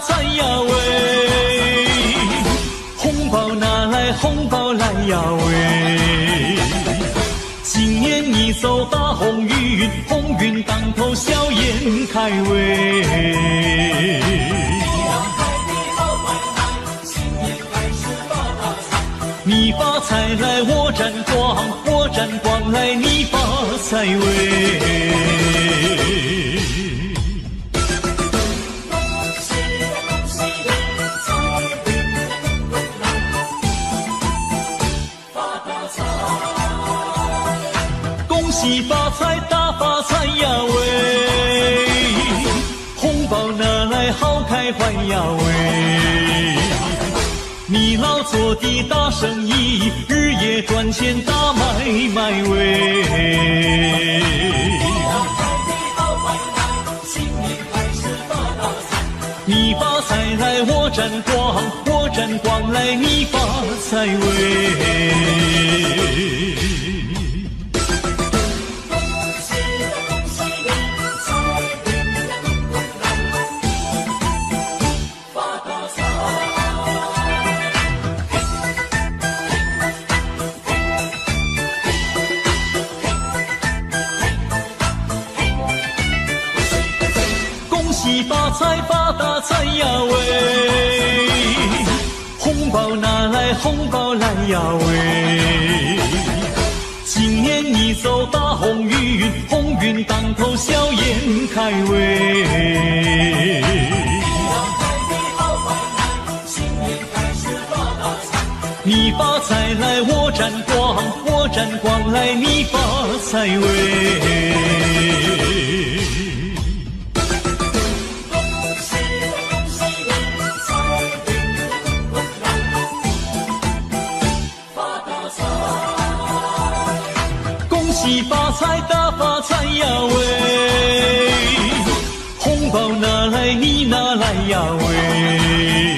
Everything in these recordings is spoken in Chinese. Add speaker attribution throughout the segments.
Speaker 1: 菜呀喂，红包拿来红包来呀喂，今年你走大红运，鸿运当头笑颜开喂。你发财来我沾光，我沾光来你发财喂。恭喜发财大发财呀喂，红包拿来好开怀呀喂。你老做的大生意，日夜赚钱大买卖喂。你发财来我沾光，我沾光来你发财喂。发财发大财呀喂，红包拿来红包来呀喂，今年你走大红运，鸿运当头笑颜开喂。你发财来我沾光，我沾光来你发财喂。喜发财大发财呀喂，红包拿来你拿来呀喂，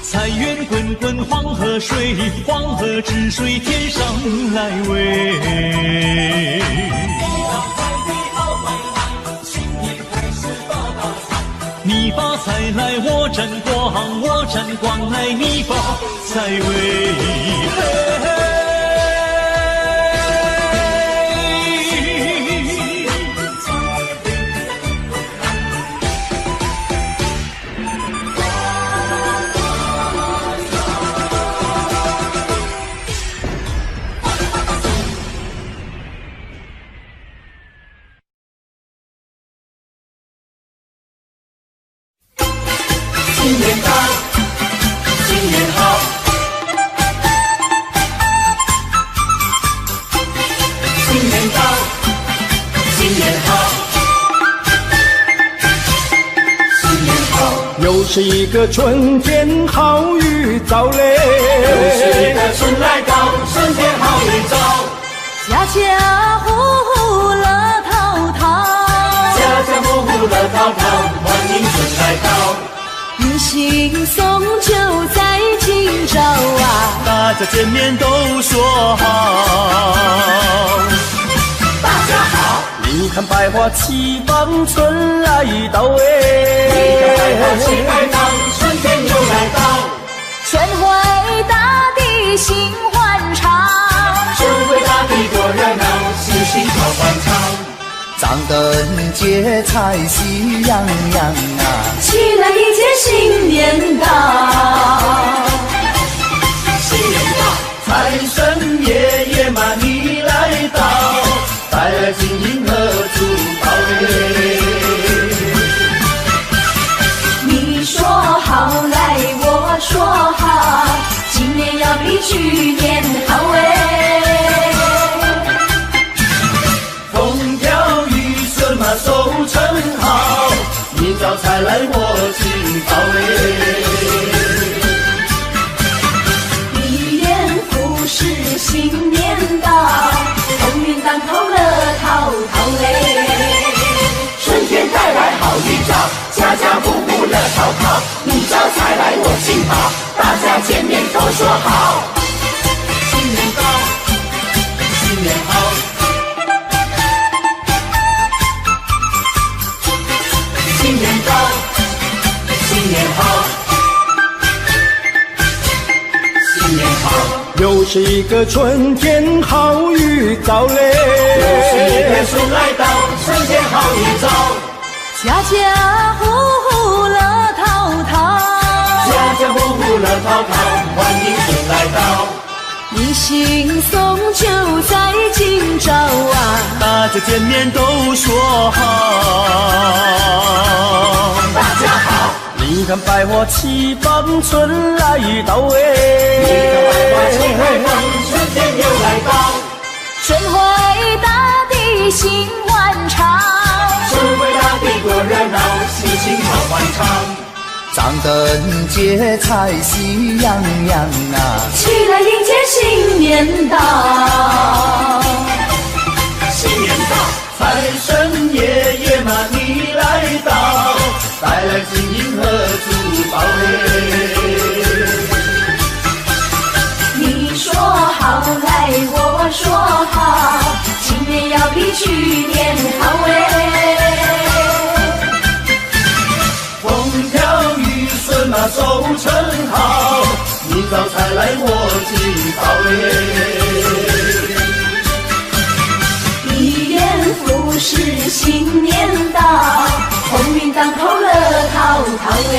Speaker 1: 财源滚滚黄河水，黄河之水天上来喂。你发财来我沾光，我沾光来你发财喂。
Speaker 2: 新年到，新年好，新年到，新年好，新年好，
Speaker 3: 又是一个春天好预兆嘞，
Speaker 2: 又是一个春来到，春天好预兆，
Speaker 4: 家家户户乐淘淘，
Speaker 2: 家家户户乐淘淘，欢迎春来到。
Speaker 4: 迎新送旧在今朝啊，
Speaker 1: 大家见面都说好。
Speaker 2: 大家好，
Speaker 3: 你看百花齐放，春来到
Speaker 2: 你看百花齐开放，春天又来到，
Speaker 4: 春回大地心欢畅，
Speaker 2: 春回大地多热闹，喜庆好欢畅。
Speaker 3: 张灯结彩喜洋洋啊，
Speaker 4: 起来迎接新年到，
Speaker 2: 新年到，
Speaker 3: 财神爷爷嘛你来到，带来金银和珠宝嘞。
Speaker 4: 你说好来我说好，今年要比去年好哎。
Speaker 3: 收成好，你招财来我进宝
Speaker 4: 哎。一年复始新年到，鸿运当头乐淘淘哎。
Speaker 2: 春天带来好预兆，家家户户乐淘淘，你招财来我进宝，大家见面都说好。
Speaker 3: 新年到，新年好。
Speaker 2: 新年到，新新年好，新年好，
Speaker 3: 又是一个春天好预兆嘞，
Speaker 2: 又是一个春来到，春天好预兆，
Speaker 4: 家家户户乐淘淘，
Speaker 2: 家家户户乐淘淘，欢迎春来到，
Speaker 4: 迎新送旧在今朝啊，
Speaker 1: 大家见面都说好。
Speaker 2: 大家好，
Speaker 3: 你看百花齐放，春来到哎，
Speaker 2: 你看百花齐放，春天又来到，
Speaker 4: 春回大地心欢畅，
Speaker 2: 春回大地多热闹，心情好欢畅，
Speaker 3: 张灯结彩喜洋洋啊，
Speaker 4: 起来迎接新年到，
Speaker 2: 新年到，
Speaker 3: 财神爷爷嘛你来到，带来金银和珠宝嘞。
Speaker 4: 你说好来我说好，今年要比去年好哎。
Speaker 3: 风调雨顺嘛收成好，你招财来我进宝嘞。
Speaker 4: 一元复始新年到，鸿运当头乐淘淘哎。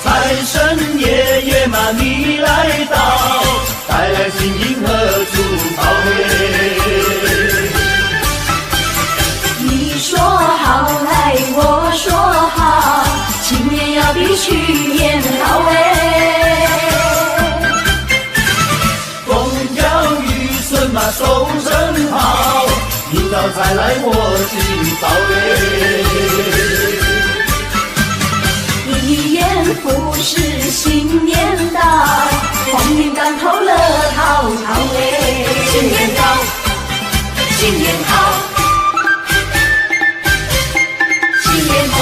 Speaker 3: 财神爷爷嘛你来到，带来金银和珠宝嘞。
Speaker 4: 你说好来我说好，今年要比去年好哎。
Speaker 3: 风调雨顺嘛收成好，你招财来我进宝嘞。
Speaker 4: 一元复始新年到，鸿运当头乐淘淘哎。
Speaker 2: 新年到，新年好，新年好。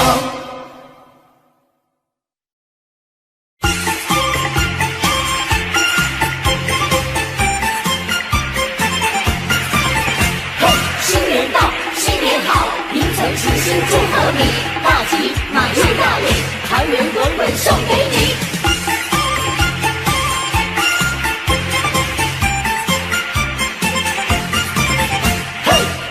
Speaker 2: 新年到，新年好，迎财吉星祝贺你，大吉满月大利，财源滚滚送给你。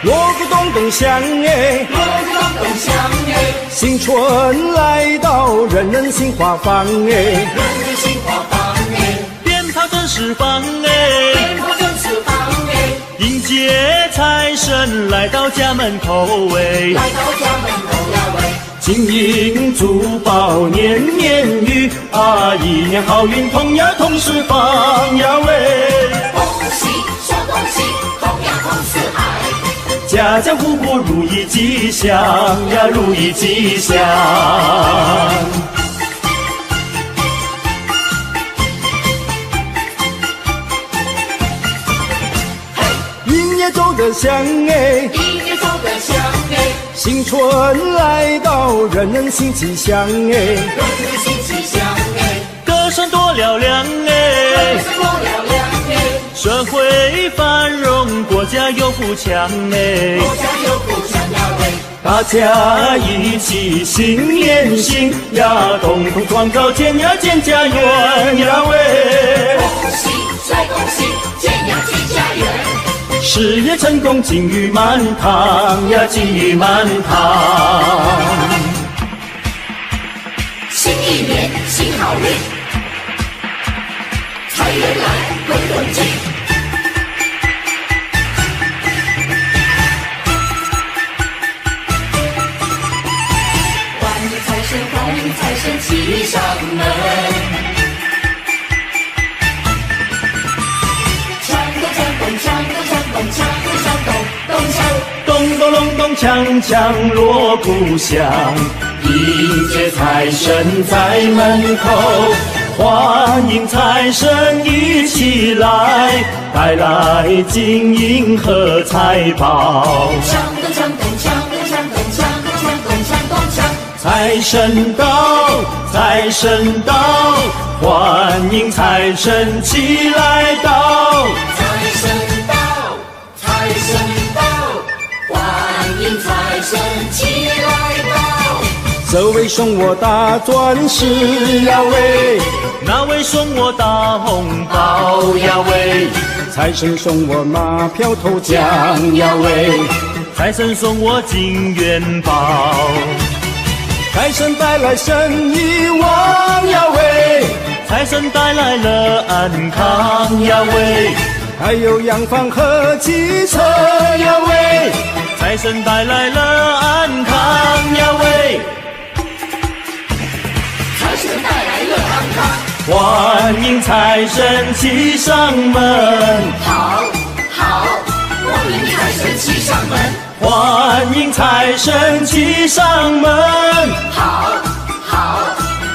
Speaker 3: 锣鼓咚咚响哎，
Speaker 2: 锣鼓咚咚响哎，
Speaker 3: 新春来到，人人心花放哎，
Speaker 2: 人人心花放哎，
Speaker 1: 鞭炮正释放哎，
Speaker 2: 鞭炮正释放哎，
Speaker 1: 迎接财神来到家门口哎，
Speaker 2: 来到家门口呀喂，
Speaker 3: 金银珠宝年年余啊，一年好运同呀同时放呀喂，
Speaker 2: 恭喜说恭喜，同呀同四海，
Speaker 3: 家家户户如意吉祥呀，如意吉祥。音乐奏得响哎，
Speaker 2: 音乐奏得响哎，
Speaker 3: 新春来到，人人心吉祥哎，
Speaker 2: 人人心齐祥哎，
Speaker 1: 歌声多嘹亮哎，
Speaker 2: 歌声多嘹亮哎，
Speaker 1: 社会繁荣，国家有富强哎，
Speaker 2: 国家有富强呀喂，
Speaker 3: 大家一起新年新呀，共同创造建呀建家园呀喂，
Speaker 2: 恭喜再恭喜，建呀建家园，
Speaker 3: 事业成功金玉满堂呀，金玉满堂。
Speaker 2: 新一年新好运，财源来滚滚进。欢迎财神，欢迎财神骑上门，锵咚锵咚锵咚锵咚锵咚锵咚咚锵。
Speaker 3: 咚咚隆咚锵锵锣鼓响，迎接财神在门口，欢迎财神一起来，带来金银和财宝。
Speaker 2: 锵咚锵咚锵咚锵咚锵咚锵咚锵咚锵。
Speaker 3: 财神到，财神到，欢迎财神起来到。
Speaker 2: 财神到，财神到，欢迎财神起来到。
Speaker 3: 这位送我大钻石呀喂，
Speaker 1: 那位送我大红包呀喂，
Speaker 3: 财神送我马票头奖呀喂，
Speaker 1: 财神送我金元宝，
Speaker 3: 财神带来生意旺呀喂，
Speaker 1: 财神带来了安康呀喂，
Speaker 3: 还有洋房和汽车呀喂，
Speaker 1: 财神带来了安康呀喂，
Speaker 2: 财神带来了安康。
Speaker 1: 欢迎财神骑上门，
Speaker 2: 好，好，欢迎财神骑上门。
Speaker 1: 欢迎财神骑上门，
Speaker 2: 好，好，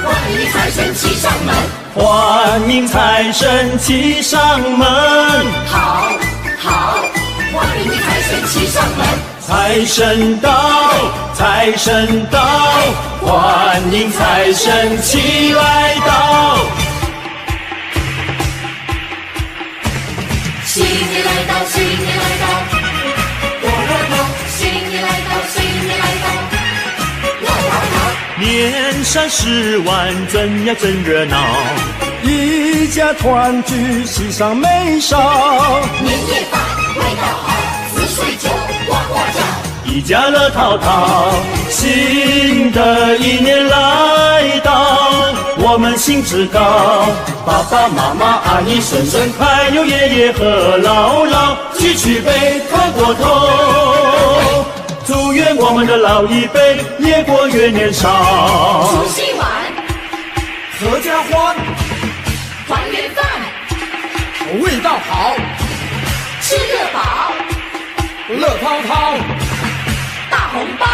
Speaker 2: 欢迎财神骑上门。
Speaker 1: 欢迎财神骑上门，
Speaker 2: 好，好，欢迎财神骑上门。
Speaker 1: 财神到，财神到，欢迎财神骑来到。
Speaker 2: 新年来到，新年来到，过热闹。新年来到，新年来到，闹闹闹。
Speaker 1: 年三10晚，真呀真热闹。
Speaker 3: 一家团聚，喜上眉梢。
Speaker 2: 年夜饭味道好，紫水酒呱呱叫。
Speaker 1: 一家乐淘淘，新的一年来到，我们兴致高，爸爸妈妈、阿姨、婶婶，还有爷爷和姥姥，举起杯，喝过头，祝愿我们的老一辈越过越年少。
Speaker 2: 除夕晚，
Speaker 3: 合家欢，
Speaker 2: 团圆饭，
Speaker 3: 味道好，
Speaker 2: 吃得饱，
Speaker 3: 乐滔滔，
Speaker 2: 大红包。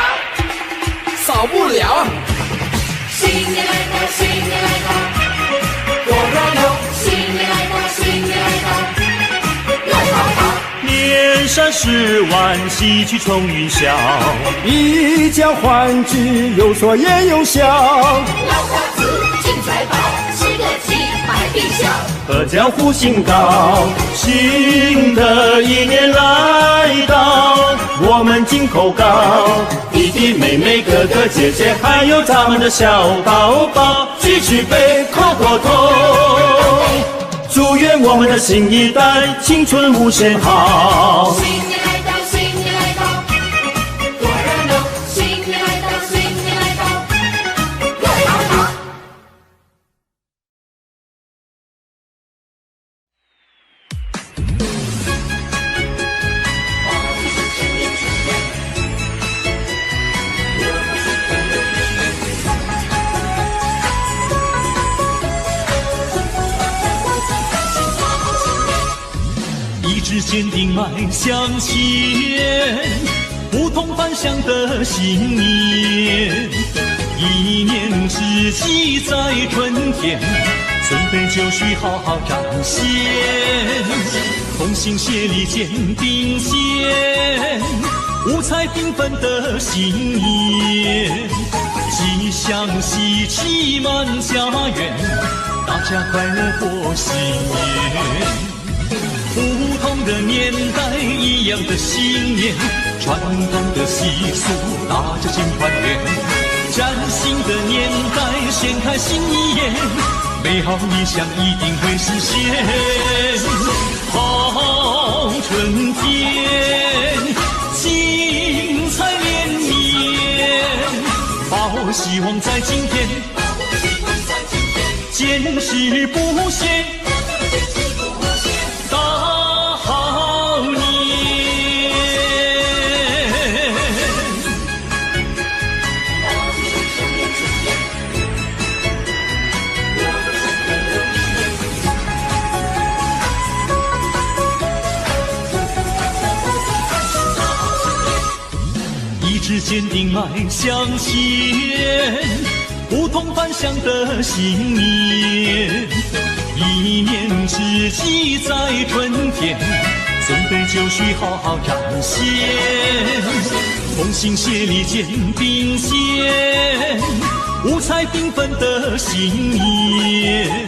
Speaker 3: 少不了。
Speaker 2: 新年来到，新年来到，过热闹。新年来到，新年来到，闹闹闹。
Speaker 1: 年三10晚，喜气冲云霄，
Speaker 3: 一家欢聚，有说也有笑。
Speaker 2: 老瓜子进财宝，吃个鸡百病消。
Speaker 1: 阖家福星高，新的一年来到，我们金口高，弟弟妹妹哥哥姐姐，还有咱们的小宝宝，举起杯，喝过头，祝愿我们的新一代青春无限好。
Speaker 2: 新年来到，新年来到，过热闹。新年来到，新年来到，闹闹闹。
Speaker 1: 一直坚定迈向前，不同凡响的新年。一年之计在春天，准备就绪好好彰显。同心协力肩并肩，五彩缤纷的新年，吉祥喜气满家园，大家快乐过新年。不同的年代，一样的信念，传统的习俗，大家尽团圆。崭新的年代，掀开新一页，美好理想一定会实现。好春天，精彩连绵，抱希望在今天，坚持不懈。大好年，一直坚定迈向前，不同凡响的新年。一年之计在春天，准备就绪好好彰显。同心协力肩并肩，五彩缤纷的新年，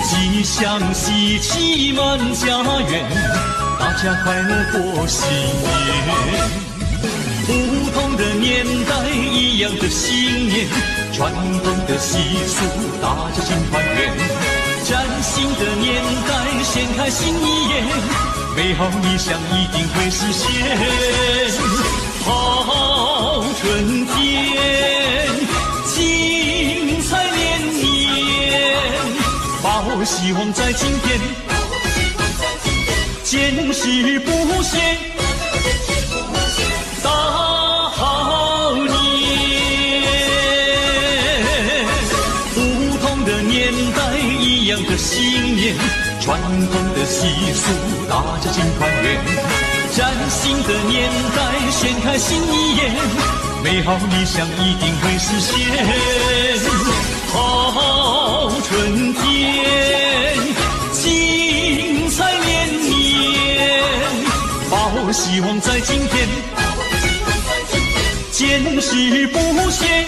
Speaker 1: 吉祥喜气满家园，大家快乐过新年。不同的年代，一样的信念，传统的习俗，大家庆团圆。崭新的年代，掀开新一页，美好理想一定会实现。好春天，精彩连绵，抱希望在今天，坚持不懈。大好年，不同的年代，一样的信念，传统的习俗，大家庆团圆。崭新的年代，掀开新一页，美好理想一定会实现。好春天，精彩连绵，抱希望在今天，坚持不懈。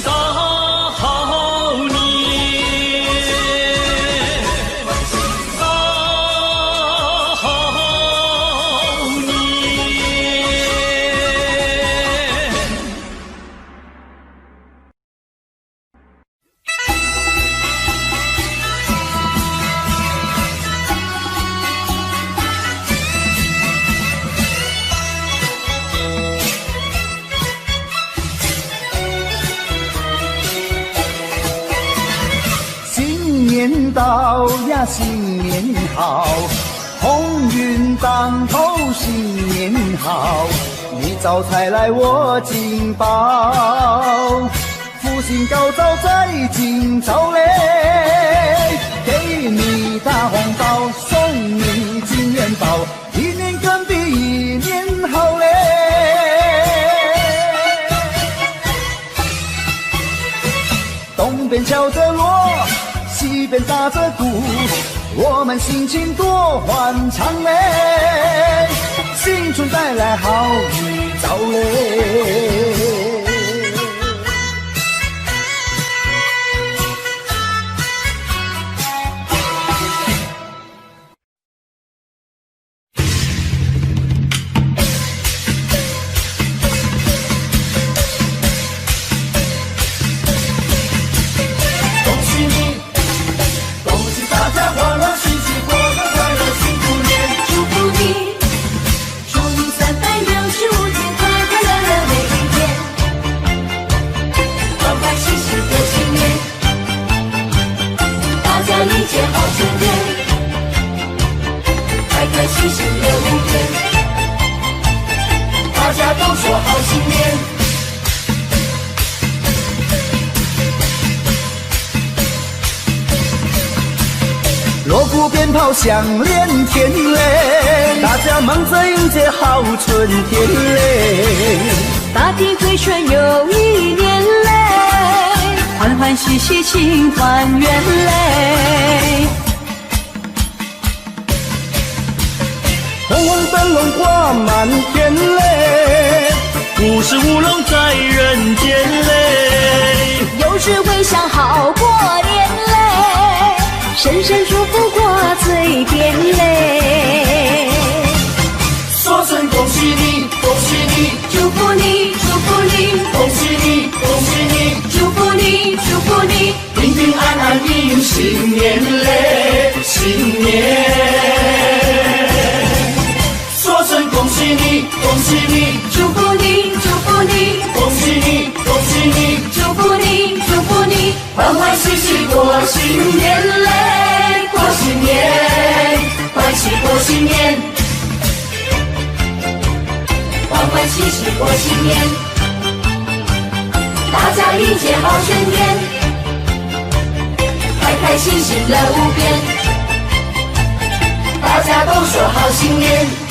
Speaker 1: 大好年，大好年。
Speaker 3: 新年到呀，新年好，鸿运当头，新年好。你招财来我进宝，福星高照在今朝嘞。给你大红包，送你金元宝，一年更比一年好嘞。东边敲着锣，西边打着鼓，我们心情多欢畅嘞，新春带来好预兆嘞。锣鼓鞭炮响连天嘞，大家忙着迎接好春天嘞。
Speaker 4: 大地回春又一年嘞，欢欢喜喜庆团圆嘞。
Speaker 3: 红红灯笼挂满天嘞，
Speaker 1: 五十五龙在人间嘞，
Speaker 4: 有智慧想好过年嘞，声声祝福挂嘴边嘞。
Speaker 2: 说声恭喜你，恭喜你，
Speaker 4: 祝福你，祝福你，
Speaker 2: 恭喜你，恭喜你，
Speaker 4: 祝福你，祝福你，
Speaker 2: 平平安安迎新年嘞，新年。说声恭喜你，恭喜你，
Speaker 4: 祝福你，祝福你，
Speaker 2: 恭喜你，恭喜你，
Speaker 4: 祝福你，祝福你，
Speaker 2: 欢欢喜喜过新年嘞，过新年，欢喜过新年，
Speaker 4: 欢欢喜喜过新年，大家迎接好春天，开开心心乐无边，
Speaker 2: 大家都说好新年。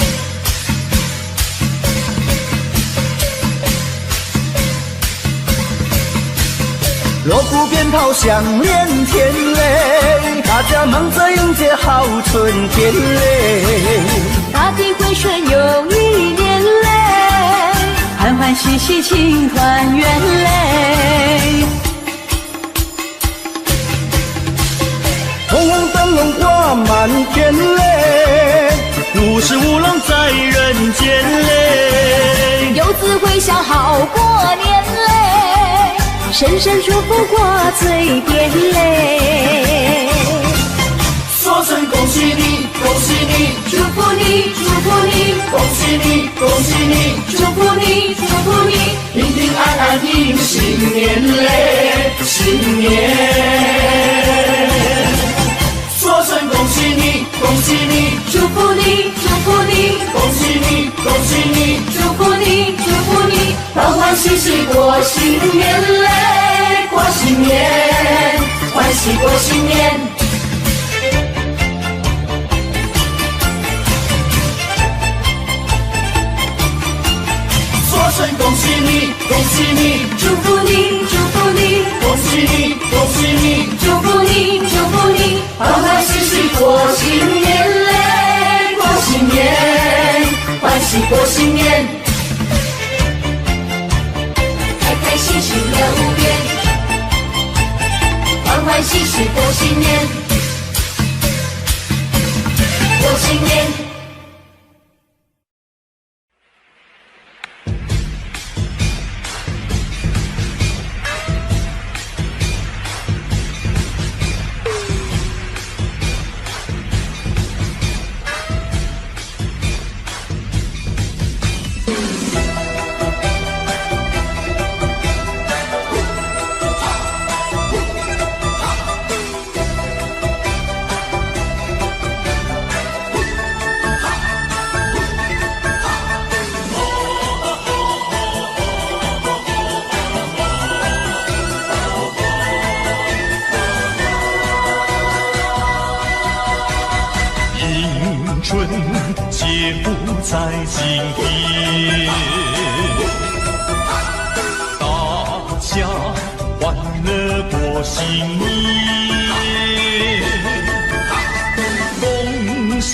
Speaker 3: 锣鼓鞭炮响连天嘞，大家忙着迎接好春天嘞。
Speaker 4: 大地回春又一年嘞，欢欢喜喜庆团圆嘞。
Speaker 3: 红红灯笼挂满天嘞，
Speaker 1: 五十五龙在人间嘞，
Speaker 4: 有子会笑好过年嘞，声声祝福挂嘴边嘞。
Speaker 2: 说声恭喜你，恭喜你，
Speaker 4: 祝福你，祝福你，
Speaker 2: 恭喜你，恭喜你，
Speaker 4: 祝福你，祝福你，
Speaker 2: 平平安安迎新年嘞，新年。说声恭喜你，恭喜你，
Speaker 4: 祝福你，祝福你，
Speaker 2: 恭喜你，恭喜你，
Speaker 4: 祝福你，祝福你，
Speaker 2: 欢欢喜喜过新年嘞，过新年，欢喜过新年。说声恭喜你，恭喜你，
Speaker 4: 祝福你，祝福你，
Speaker 2: 恭喜你，恭喜你，
Speaker 4: 祝福你，祝福你，
Speaker 2: 欢欢喜喜过新年嘞，过新年，欢喜过新年，
Speaker 4: 开开心心6月，欢欢喜喜过新年，过新年。
Speaker 1: 春皆不在今天，大家欢乐过新年，恭喜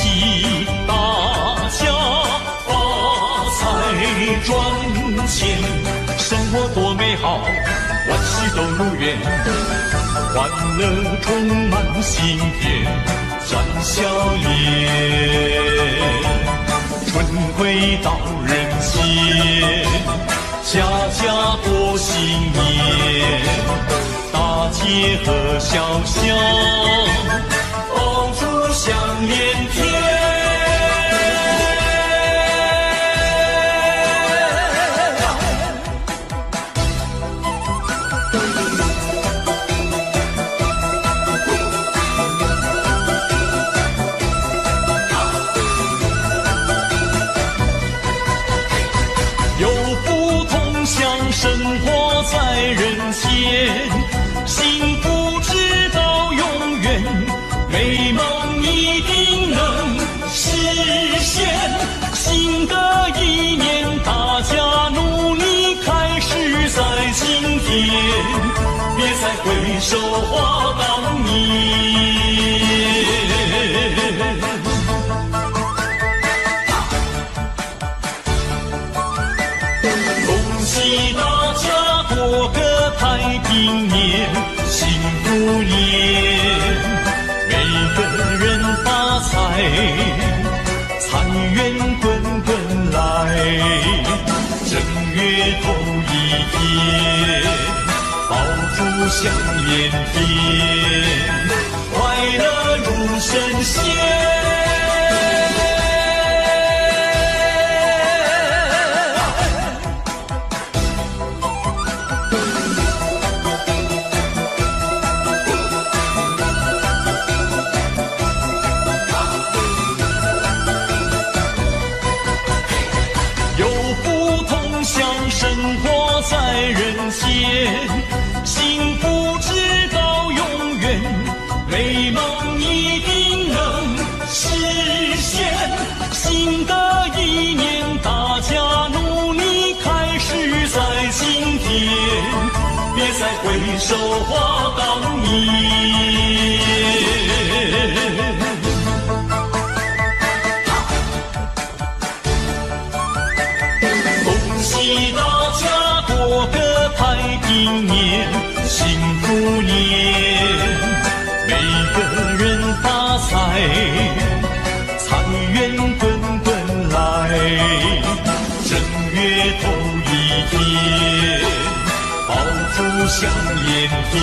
Speaker 1: 大家发财赚钱，生活多美好，万事都如愿，欢乐充满心田，展笑颜，春回到人间，家家过新年，大街和小巷，爆竹响连天。生活在人间，幸福直到永远，美梦一定能实现。新的一年，大家努力开始在今天，别再回首话当年。恭喜大家过个太平年，幸福年，每个人发财，财源滚滚来。正月头一天，爆竹响连天，快乐如神仙。生活在人间，幸福直到永远，美梦一定能实现。新的一年，大家努力开始在今天，别再回首话当年。恭喜大家过个太平年，幸福年，每个人发财，财源滚滚来。正月头香烟天，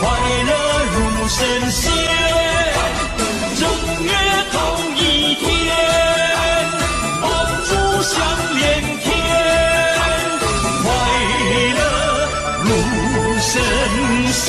Speaker 1: 快乐如神仙。正月头一天，爆竹响连天，快乐如神仙。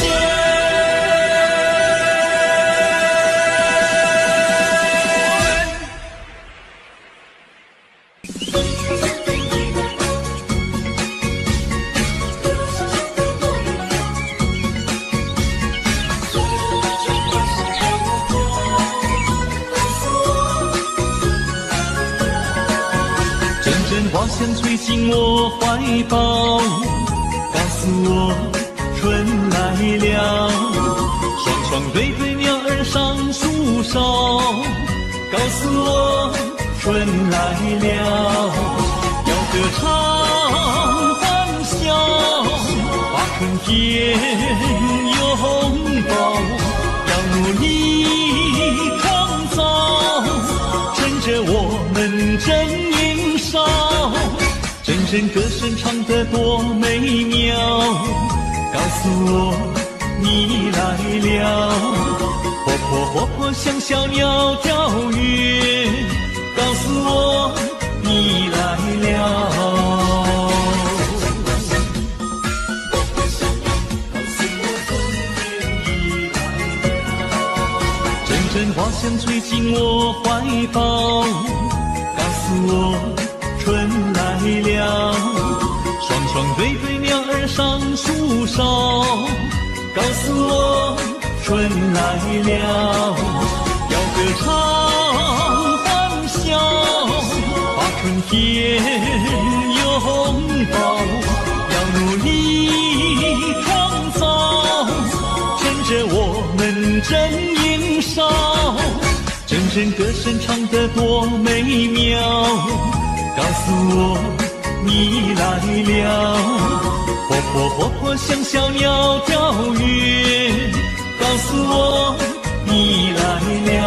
Speaker 1: 花香吹进我怀抱，告诉我春来了。双双对对鸟儿上树梢，告诉我春来了。要歌唱欢笑，把春天拥抱。要努力创造，趁着我们正年少。阵阵歌声唱得多美妙，告诉我你来了。活泼活泼像小鸟跳跃，告诉我你来了。阵阵花香吹进我怀抱，告诉我春来了。双双对对鸟儿上树梢，告诉我春来了。要歌唱欢笑，把春天拥抱。要努力创造，趁着我们正年少。阵阵歌声唱得多美妙，告诉我你来了。活泼活泼像小鸟跳跃，告诉我你来了。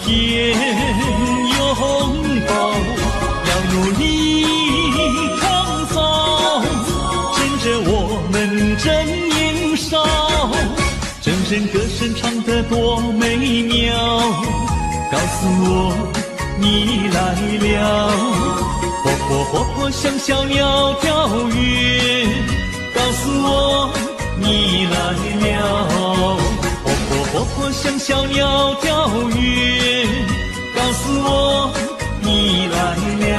Speaker 1: 天拥抱，要努力创造，趁着我们正年少。阵阵歌声唱得多美妙，告诉我你来了。活泼活泼像小鸟跳跃，告诉我你来了。活泼活泼像小鸟跳跃，告诉我你来了。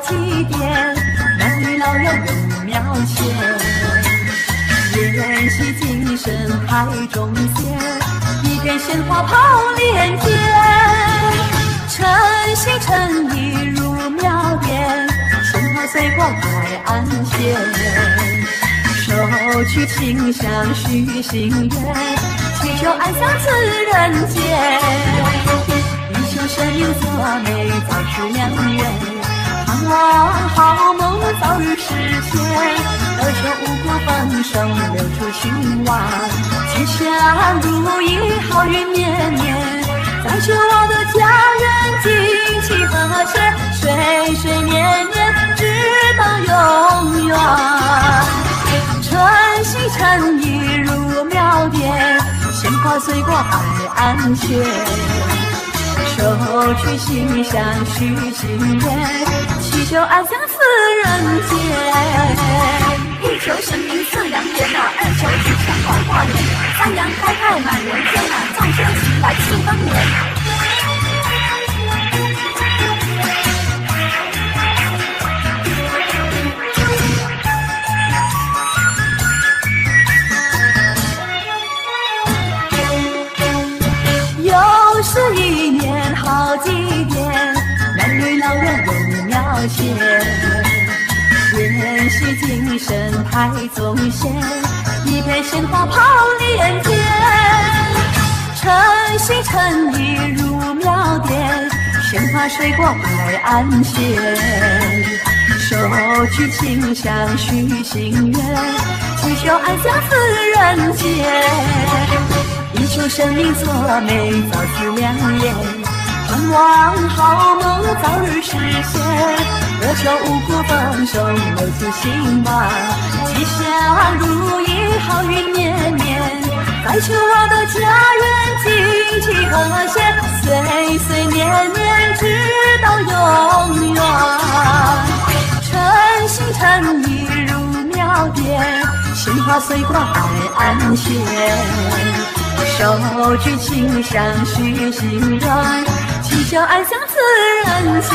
Speaker 4: 祭奠，男女老幼永庙前，沿袭精神海中仙，一片鲜花抛连天，诚心诚意入庙殿，鲜花随过海岸线，手取清香许心愿，祈求安详赐人间，一生生命作美早是良缘，盼望好梦早日实现，儿孙五谷丰盛留出兴旺，吉祥如意好运绵绵，再祝我的家人景气和谐，岁岁年年直到永远，诚心诚意入庙殿，鲜花随过海岸线，手手取心香许心愿，祈求安详似人间。一求神明赐良缘啊，二求吉祥好化年，三阳开泰满人间啊，众生齐来庆丰年。又是一年好几天，男女老幼有庙前，延续精神太宗贤，一片鲜花抛连天。诚心诚意入庙殿，鲜花水果摆安闲，手举清香许心愿，祈求安详似人间。一求生命作美早似良言，盼望好梦早日实现。二求五谷丰收有福兴旺，吉祥如意好运绵绵。再求我的家园经济和谐，岁岁年年直到永远。诚心诚意入庙殿，鲜花水果摆安闲，手举清香许心愿，祈求安详似人间。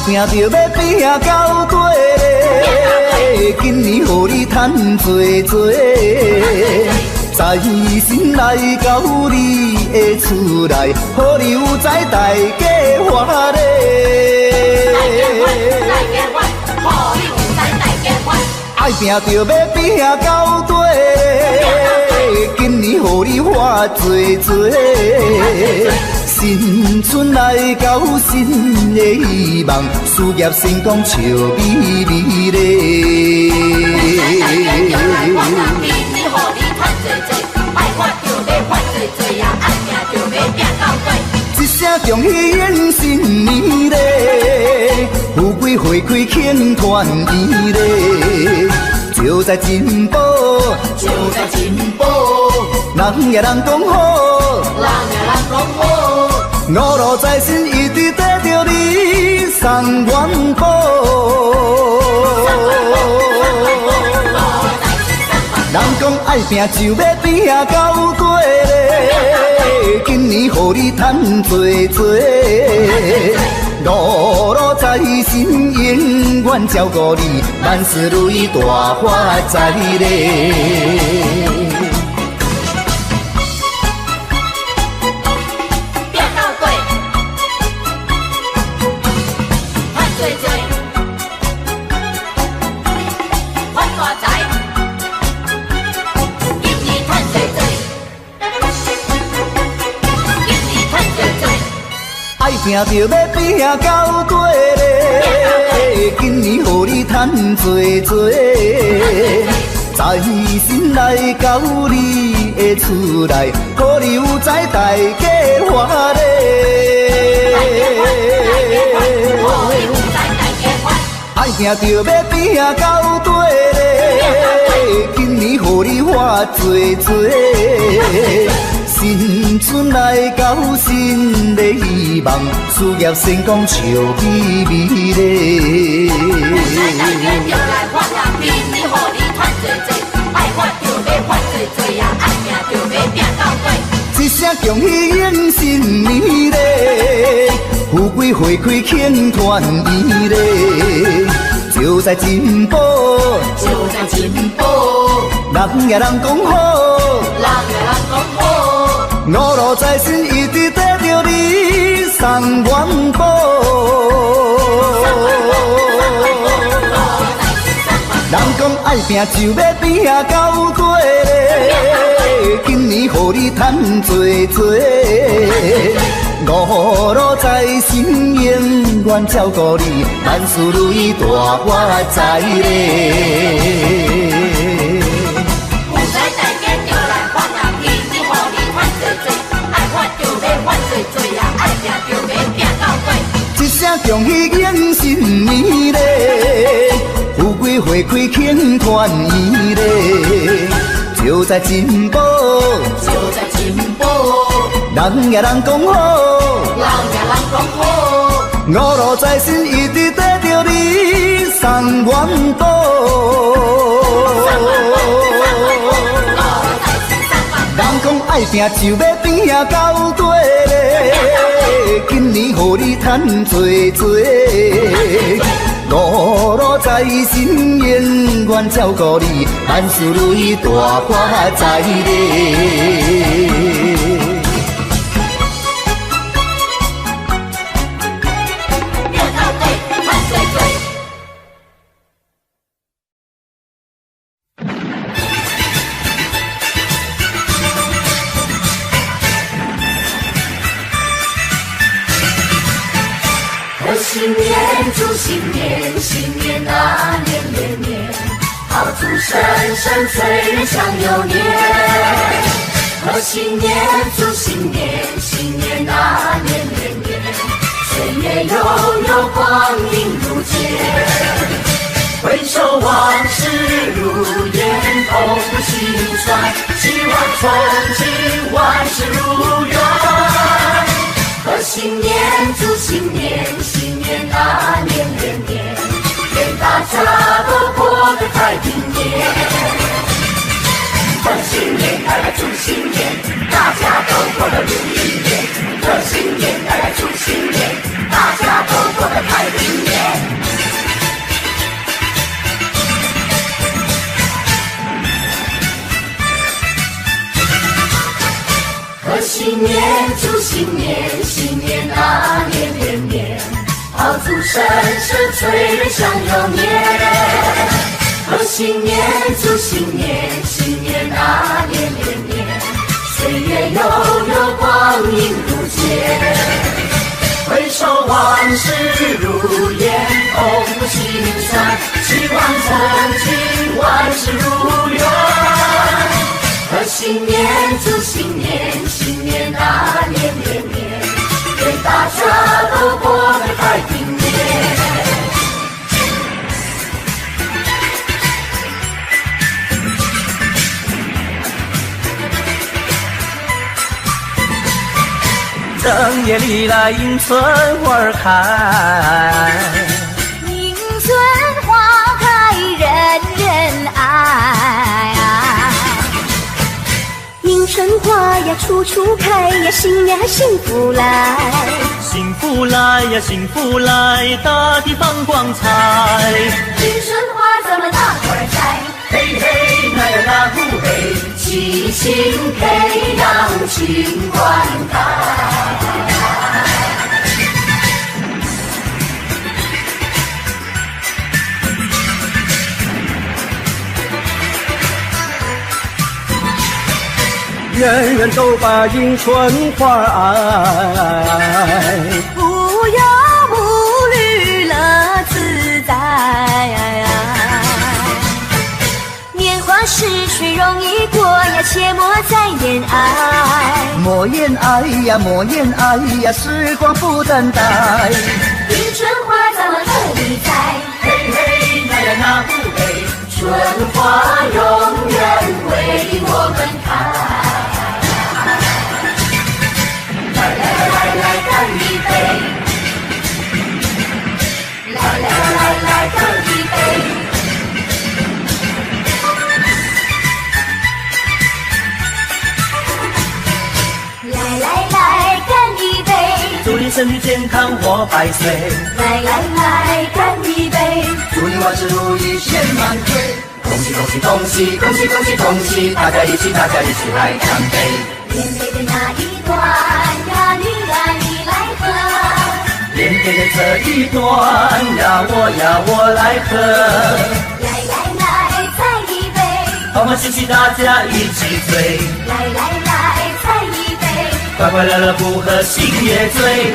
Speaker 3: 拼着要拼到底，今年予你赚多多，在心内到你的厝内，好你有在大家欢乐。爱拼着要拼到底，今年予你花多多。新春来到，新的希望，事业成功笑眯眯咧。一声恭喜迎新年咧，富贵花开庆团圆咧，就在进步，就在进步，人也人讲好，人也人讲好。五路财神一直跟着你送元宝，人讲爱拼就要拼到底咧，今年予你赚多多，五路财神永远照顾你，万事如意大发财咧。拼着要拼到底咧，今年予你赚多多，在心内到你的厝内，好你有在大家欢乐。爱拼着要拼到底咧，今年予你花多多。新春来到，新的希望，事业成功笑眯眯咧。一声恭喜迎新年咧，富贵花开庆团圆咧，就在进步，就在进步，人也人讲好，人也人讲好。五路财神一直跟着你送元宝，人人讲爱拼就要拼到底嘞，今年予你赚多多。五路财神永远照顾你，万事如意大发财嘞。
Speaker 5: 有财大家就来发啊，天天予你赚多多，爱发就要发多多啊，爱拼就要拼到底。
Speaker 3: 一声恭喜迎新年嘞，富贵花开庆团圆嘞，就在进步，
Speaker 5: 就在进步，
Speaker 3: 人也人讲好。
Speaker 5: 人也人讲好，
Speaker 3: 五路财神一直带着你送元宝。人讲爱拼就要拼到底嘞，今年予你赚多多。五路财神永远照顾你，万事如意大发财嘞。
Speaker 5: 新年祝新年，新年啊年年年，好祝生生岁月长又年。贺新年祝新年，新年啊年年年，岁月悠悠光阴如箭。回首往事如烟，痛不心酸，希望从今万事如愿。贺新年祝新年，新年啊年年年，愿大家都过得太平年。贺新年来来祝新年，大家都过得如意年。贺新年来来祝新年，大家都过得太平年。贺新年祝新年，新年啊年年年，好祝生生岁月长又年。贺新年祝新年，新年啊年年年，岁月悠悠光阴如箭。回首往事如烟，痛不心酸，希望从今万事如愿。贺新年祝新年，新年啊年年年，愿大家都过得太平年。
Speaker 3: 正月里来迎春花开，
Speaker 4: 迎春花开人人爱。迎春花呀处处开呀，新年幸福来。
Speaker 1: 幸福来呀，幸福来，大地放光彩。
Speaker 5: 迎春花咱们大伙儿摘，嘿嘿那呀那呼嘿，七星培养情灌溉。
Speaker 3: 人人都把迎春花爱，
Speaker 4: 无忧无虑乐自在。年华逝去容易过呀，切莫再言爱。
Speaker 3: 莫言爱呀，莫言爱呀，时光不等待。
Speaker 5: 迎春花咱们这里栽，嘿嘿那呀那呼嘿，春花永远为我们开。来干一杯！来干一杯！来干一杯！
Speaker 1: 祝你身体健康活百岁。
Speaker 5: 来干一杯！
Speaker 3: 祝你万事如意千万岁！恭喜恭喜恭喜恭喜恭喜恭喜！大家一起来干杯！
Speaker 5: 连杯的那一段呀，你来喝。
Speaker 3: 连杯的这一段呀，我来喝。
Speaker 5: 来
Speaker 3: 欢欢喜喜大家一起醉，
Speaker 5: 来来来，再一杯，
Speaker 3: 快快乐乐不喝心也醉。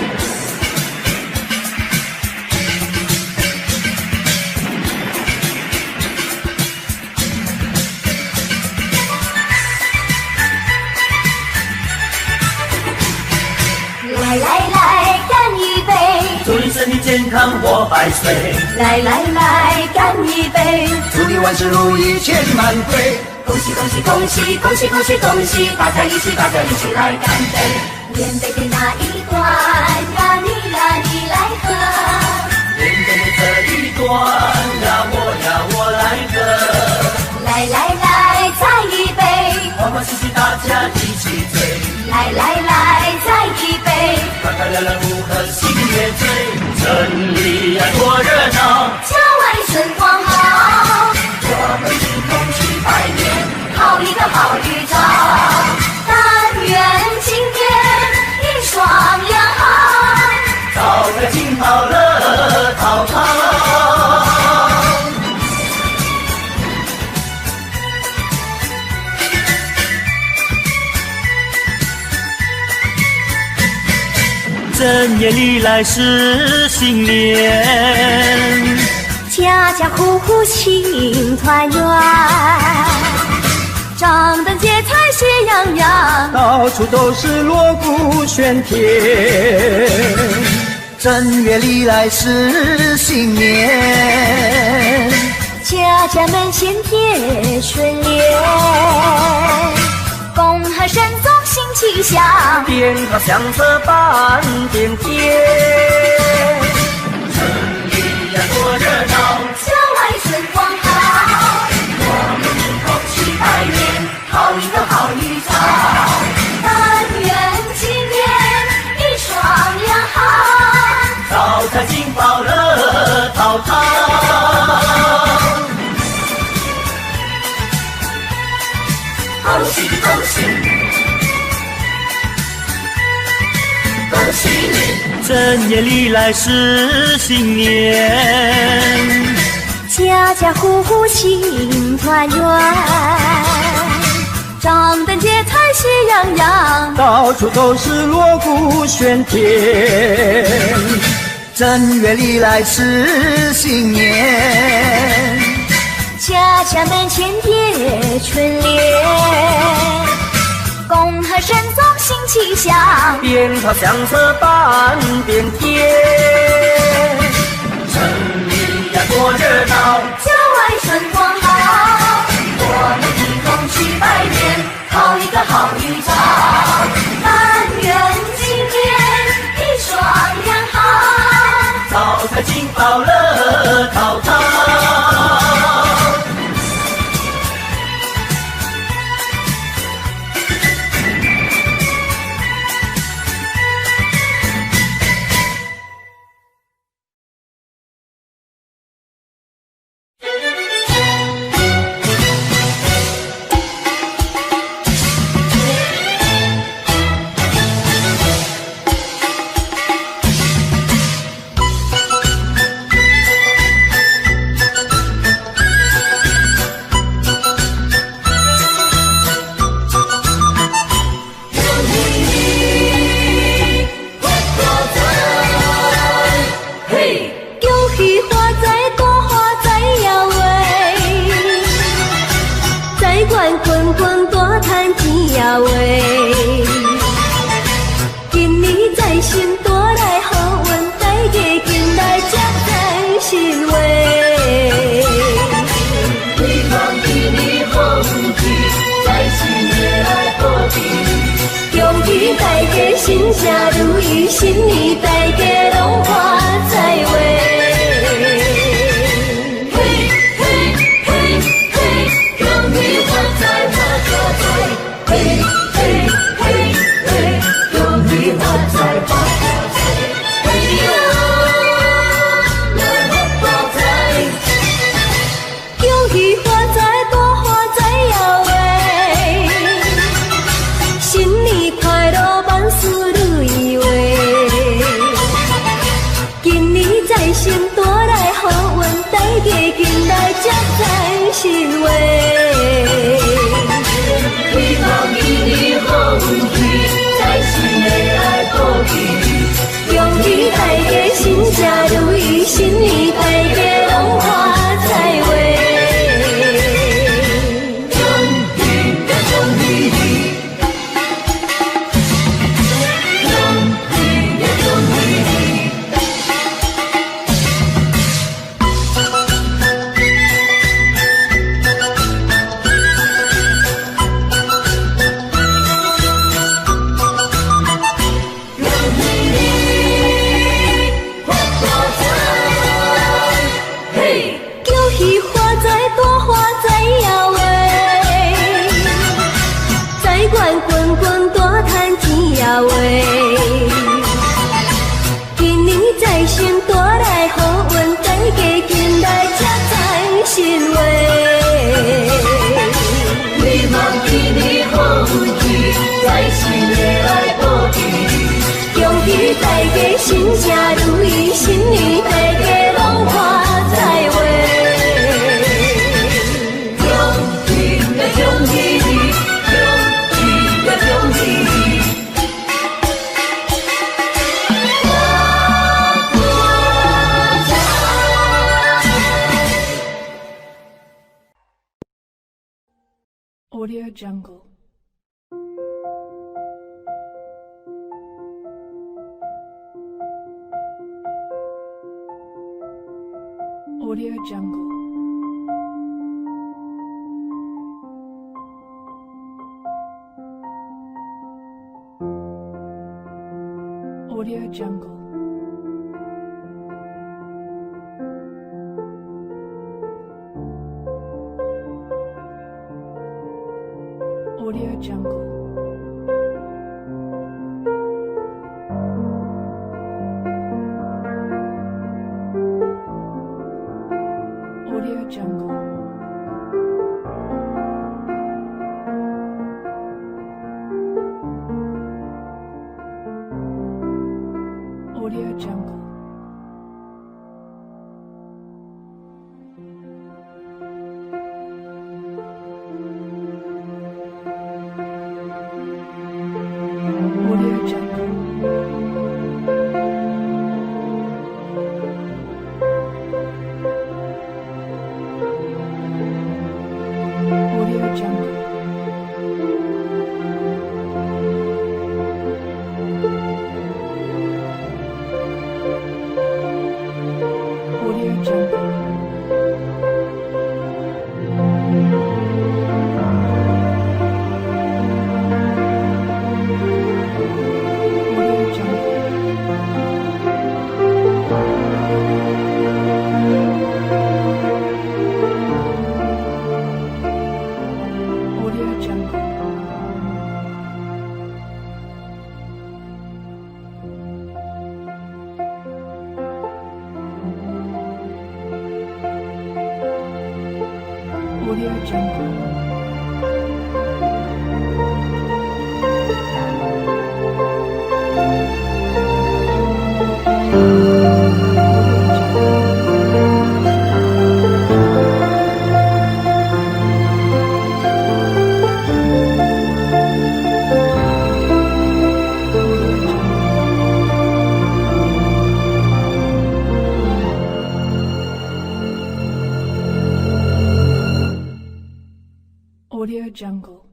Speaker 5: 来来来，干一杯，
Speaker 3: 祝你身体健康活百岁，
Speaker 5: 来来来，干一杯，
Speaker 2: 祝你万事如意钱满堆，
Speaker 5: 恭喜恭喜恭喜恭喜恭喜恭喜，大家一起来干杯，连杯的那一段呀你来喝，
Speaker 3: 连杯的这一段呀我来喝，
Speaker 5: 来来来，再一杯，
Speaker 3: 欢欢喜喜大家一起醉，
Speaker 5: 来来来，再一杯，
Speaker 3: 快快乐乐不喝心也醉，城里呀多热闹，
Speaker 5: 郊外春光好，我们一同去拜年，好一个好预兆，但愿今年一双两好，
Speaker 3: 早在金宝乐淘淘。正月里来是新年，
Speaker 4: 家家户户庆团圆，张灯结彩喜洋洋，
Speaker 3: 到处都是锣鼓喧天。
Speaker 2: 正月里来是新年，
Speaker 4: 家家门前贴春联，恭贺神宗新气象，
Speaker 3: 鞭炮响彻半边天。城里呀多热闹，
Speaker 5: 郊外春光好，我们一同去拜年，好一个好预兆，但愿今年一双两好，
Speaker 3: 早在金宝乐淘淘。
Speaker 5: 恭喜恭喜恭喜你，
Speaker 3: 正月里来是新年，
Speaker 4: 家家户户庆团圆，张灯结彩喜洋洋，
Speaker 3: 到处都是锣鼓喧天。
Speaker 2: 正月里来是新年，
Speaker 4: 家家门前贴春联，恭贺神宗新气象，
Speaker 3: 鞭炮响彻半边天。城里呀多热闹，
Speaker 5: 郊外春光好，我们一同去拜年，好一个好预兆，但愿今年一双两好，
Speaker 3: 早在金宝乐淘淘。
Speaker 4: 新家如意，新年大家拢发财话。
Speaker 5: 嘿嘿嘿嘿，恭喜发财发发财！嘿嘿嘿嘿，恭喜发财发发财！嘿哟，来发财！
Speaker 4: 恭喜发财，多发财呀喂！新年快乐，万事如意话。今年财神带来好运，大家紧来接财神话。大家新家如意，新年大家拢看在话。
Speaker 5: 恭喜呀恭喜你，恭喜呀恭喜你，发大财。
Speaker 6: Audio Jungle. Audio Jungle. Audio Jungle. Audio Jungle. Audio Jungle. Audio Jungle. Audio Jungle. Audio Jungle. Audio Jungle. Audio Jungle. Audio Jungle. Audio Jungle. Audio Jungle.